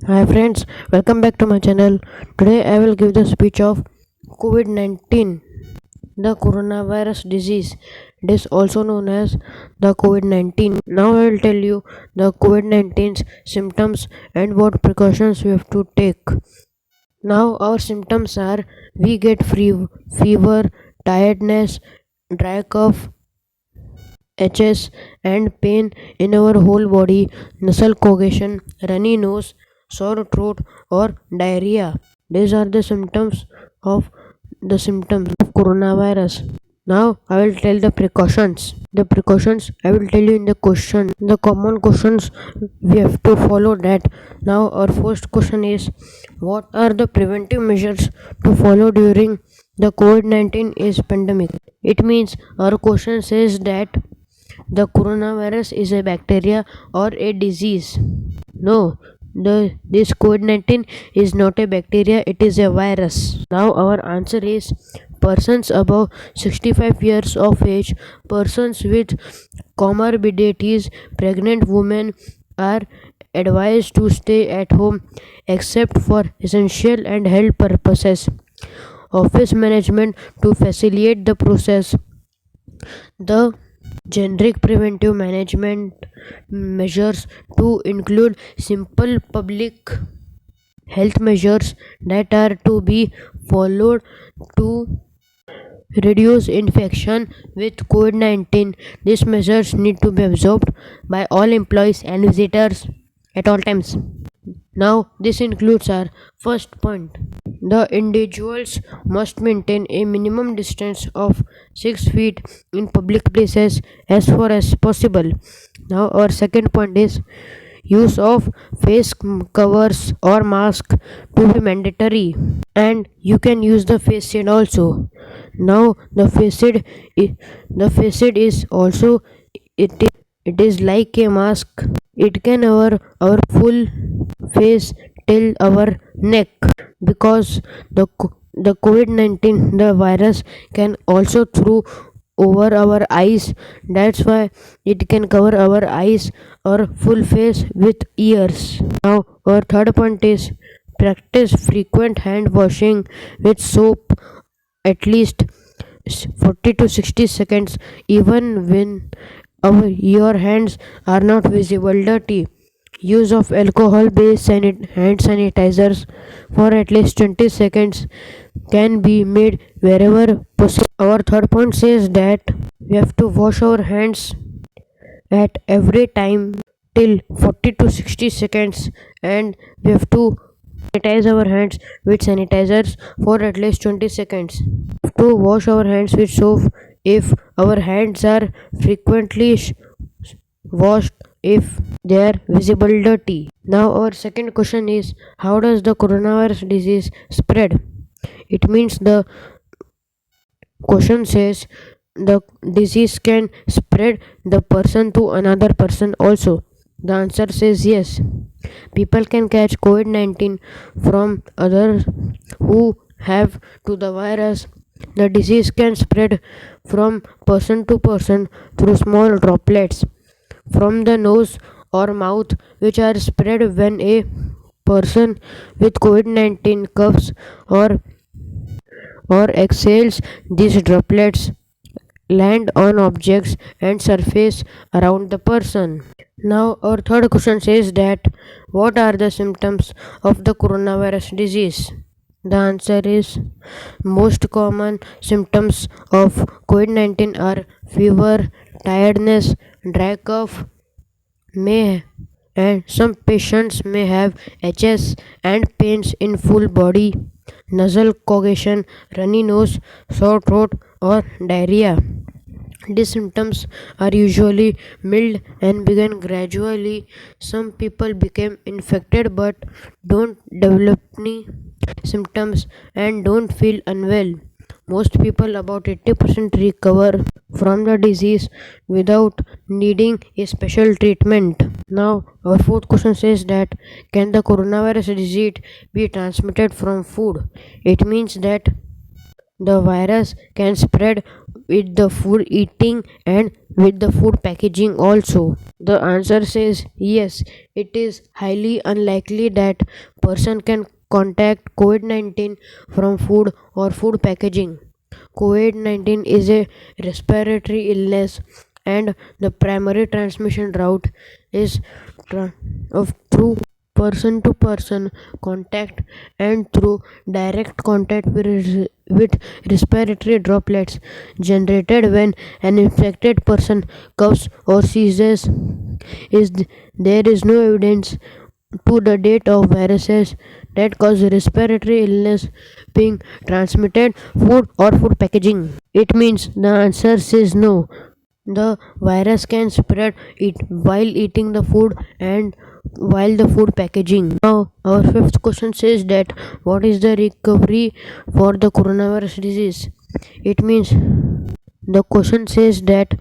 Hi friends, welcome back to my channel. Today I will give the speech of COVID-19, the coronavirus disease. It is also known as the COVID-19. Now I will tell you the COVID-19's symptoms and what precautions we have to take. Now our symptoms are we get fever, tiredness, dry cough, itches and pain in our whole body, nasal congestion, runny nose, sore throat, or diarrhea. These are the symptoms of coronavirus. Now I will tell the precautions. The precautions I will tell you in the question. The common questions we have to follow that. Now our first question is what are the preventive measures to follow during the COVID-19 is pandemic? It means our question says that the coronavirus is a bacteria or a disease. No, this COVID-19 is not a bacteria, it is a virus. Now our answer is persons above 65 years of age, persons with comorbidities, pregnant women are advised to stay at home except for essential and health purposes. Office management to facilitate the process. The generic preventive management measures to include simple public health measures that are to be followed to reduce infection with COVID-19. These measures need to be observed by all employees and visitors at all times. Now, this includes our first point. The individuals must maintain a minimum distance of 6 feet in public places as far as possible. Now, our second point is use of face covers or mask to be mandatory, and you can use the face shield also. Now, the face shield is also it it is like a mask. It can cover our full face till our neck because the COVID-19 the virus can also through over our eyes. That's why it can cover our eyes or full face with ears. Now our third point is practice frequent hand washing with soap at least 40 to 60 seconds even when your hands are not visible dirty. Use of alcohol based hand sanitizers for at least 20 seconds can be made wherever possible. Our third point says that we have to wash our hands at every time till 40 to 60 seconds, and we have to sanitize our hands with sanitizers for at least 20 seconds. We have to wash our hands with soap if our hands are frequently washed if they are visible dirty. Now our second question is how does the coronavirus disease spread? It means the question says the disease can spread the person to another person also. The answer says yes. People can catch COVID-19 from others who have to the virus. The disease can spread from person to person through small droplets from the nose or mouth, which are spread when a person with COVID-19 coughs or exhales. These droplets land on objects and surface around the person. Now, our third question says that what are the symptoms of the coronavirus disease? The answer is most common symptoms of COVID-19 are fever, tiredness, dry cough, may and some patients may have HS and pains in full body, nasal congestion, runny nose, sore throat, or diarrhea. These symptoms are usually mild and begin gradually. Some people become infected but don't develop any symptoms and don't feel unwell. Most people, about 80%, recover from the disease without needing a special treatment. Now, our fourth question says that can the coronavirus disease be transmitted from food? It means that the virus can spread with the food eating and with the food packaging also? The answer says yes. It is highly unlikely that person can contact COVID-19 from food or food packaging. COVID-19 is a respiratory illness and the primary transmission route is through person to person contact and through direct contact with respiratory droplets generated when an infected person coughs or sneezes. There is no evidence to the date of viruses that cause respiratory illness being transmitted food or food packaging. It means the answer says no. The virus can spread it while eating the food and while the food packaging. Now our fifth question says that what is the recovery for the coronavirus disease? It means the question says that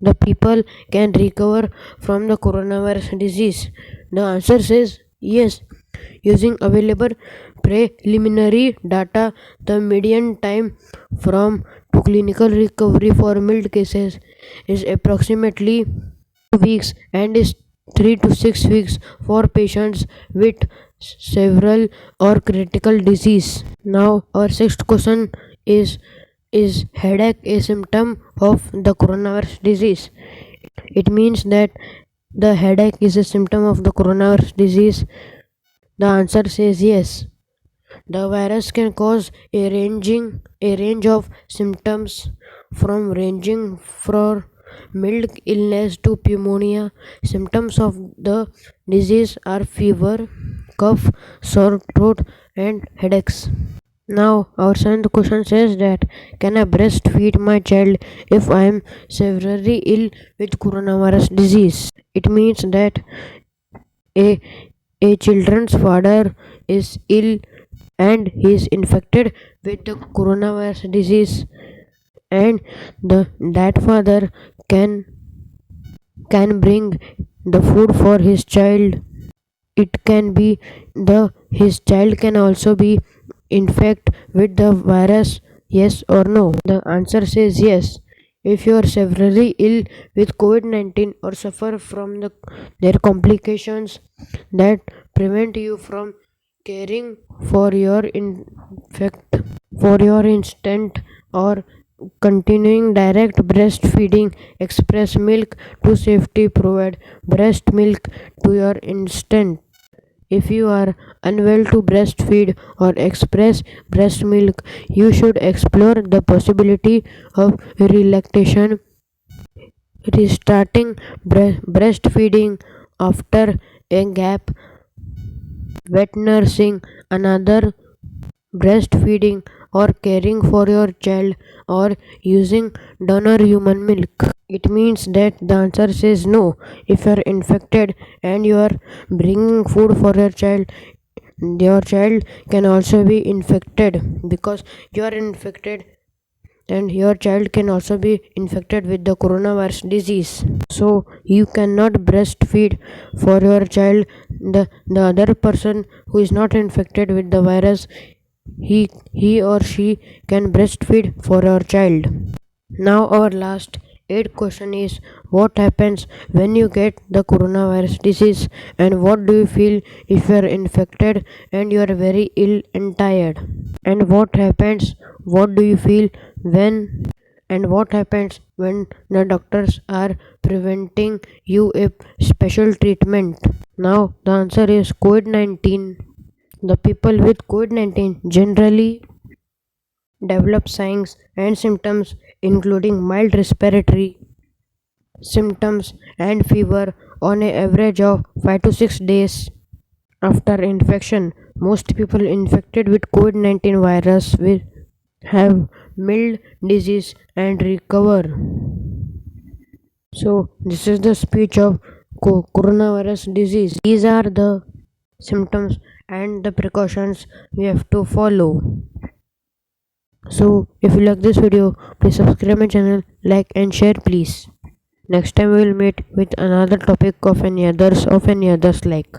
the people can recover from the coronavirus disease. The answer says yes. Using available preliminary data, the median time from to clinical recovery for mild cases is approximately 2 weeks and is 3 to 6 weeks for patients with several or critical disease. Now our sixth question is headache a symptom of the coronavirus disease? It means that the headache is a symptom of the coronavirus disease. The answer says yes. The virus can cause a range of symptoms from ranging from mild illness to pneumonia. Symptoms of the disease are fever, cough, sore throat, and headaches. Now, our seventh question says that can I breastfeed my child if I am severely ill with coronavirus disease? It means that a, a children's father is ill and he is infected with the coronavirus disease, and that father can bring the food for his child. It can be the his child can also be infect with the virus, yes or no? The answer says yes. If you are severely ill with COVID-19 or suffer from their complications that prevent you from caring for your instant or continuing direct breastfeeding, express milk to safety provide breast milk to your instant. If you are unwell to breastfeed or express breast milk, you should explore the possibility of relactation, restarting breastfeeding after a gap, wet nursing, another breastfeeding, or caring for your child, or using donor human milk. It means that the answer says no. If you are infected and you are bringing food for your child can also be infected because you are infected and your child can also be infected with the coronavirus disease. So you cannot breastfeed for your child. The other person who is not infected with the virus, he or she can breastfeed for your child. Now our last eighth question is what happens when you get the coronavirus disease, and what do you feel if you are infected and you are very ill and tired, and what do you feel when the doctors are preventing you a special treatment? Now the answer is COVID-19. The people with COVID-19 generally develop signs and symptoms including mild respiratory symptoms and fever on an average of 5 to 6 days after infection. Most people infected with COVID-19 virus will have mild disease and recover. So this is the speech of coronavirus disease. These are the symptoms and the precautions we have to follow. So if you like this video, please subscribe my channel, like and share please. Next time we will meet with another topic of any others like.